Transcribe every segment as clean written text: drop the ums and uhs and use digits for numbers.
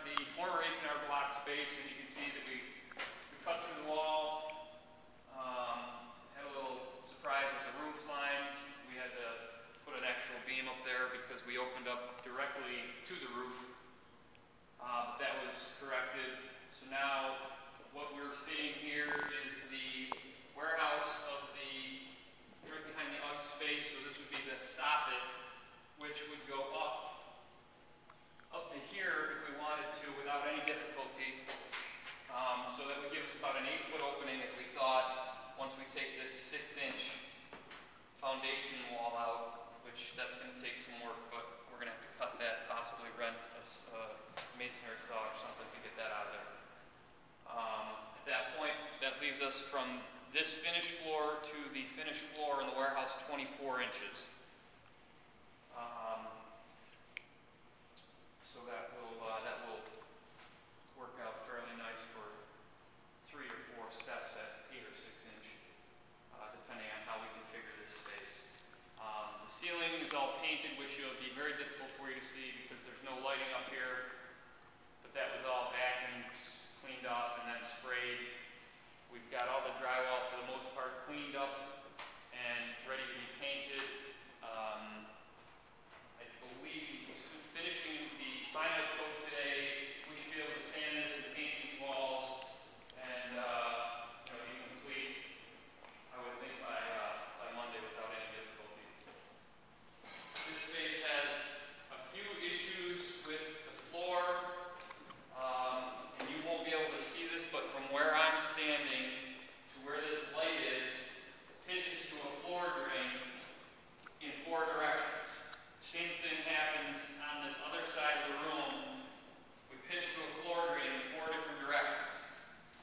the former H&R block space, and you can see that we cut through the wall. Had a little surprise at the roof lines. We had to put an actual beam up there because we opened up directly to the roof. But that was corrected. So now what we're seeing here is the warehouse of right behind the UGG space. So this would be the soffit, which would go up to here if we wanted to without any difficulty. So that would give us about an 8-foot opening, as we thought, once we take this 6-inch foundation wall out, which that's going to take some work, but we're going to have to cut that, possibly rent a masonry saw or something to get that out of there. At that point, that leaves us from this finished floor to the finished floor in the warehouse 24 inches. So that will work out fairly nice for 3 or 4 steps at 8 or 6 inch, depending on how we configure this space. The ceiling is all painted, which will be very difficult for you to see because there's no lighting up here. But that was all vacuumed, cleaned off, and then sprayed. We've got all the drywall for the most part cleaned up and ready to be painted. I believe finishing the final coat today, we should be able to sand this and paint these walls and be complete, I would think, by Monday without any difficulty. This space has a few issues with the floor, and you won't be able to see this, but from where I'm standing to where this light is, it pitches to a floor drain in 4 directions. Same thing happens on this other side of the room. We pitch to a floor drain in 4 different directions.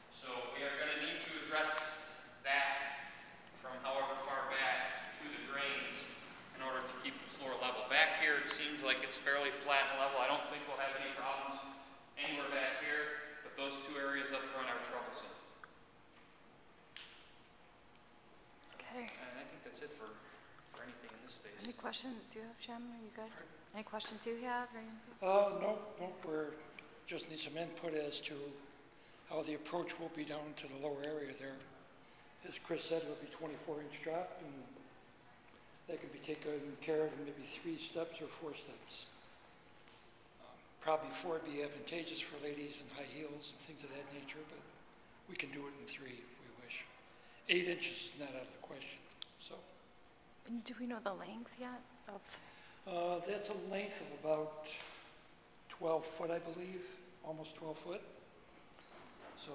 So we are going to need to address that from however far back to the drains in order to keep the floor level. Back here it seems like it's fairly flat and level. I don't think we'll have any problems anywhere back here, but those 2 areas up front are troublesome. Okay. And I think that's it for anything in this space. Any questions do you have, Jim? Are you good? Any questions you have? No, we're just need some input as to how the approach will be down to the lower area there. As Chris said, it'll be 24-inch drop, and that can be taken care of in maybe 3 steps or 4 steps. Probably 4 would be advantageous for ladies in high heels and things of that nature, but we can do it in 3 if we wish. 8 inches is not out of the question. So. Do we know the length yet? That's a length of about 12 foot, I believe, almost 12 foot. So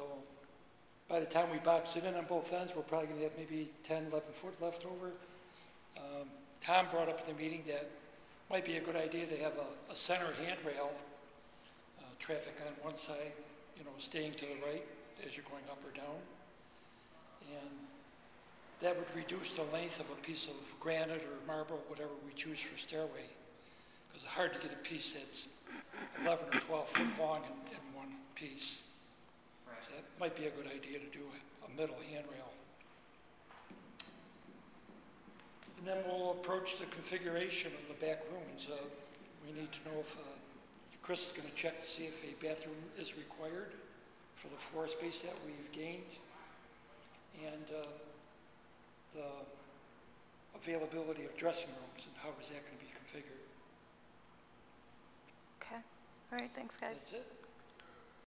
by the time we box it in on both ends, we're probably going to have maybe 10, 11 foot left over. Tom brought up at the meeting that might be a good idea to have a center handrail, traffic on one side, staying to the right as you're going up or down. And that would reduce the length of a piece of granite or marble, whatever we choose for stairway. Because it's hard to get a piece that's 11 or 12 foot long in one piece. Right. So that might be a good idea to do a middle handrail. And then we'll approach the configuration of the back rooms. We need to know if Chris is going to check to see if a bathroom is required for the floor space that we've gained. And the availability of dressing rooms and how is that going to be configured. Okay. All right. Thanks, guys. That's it.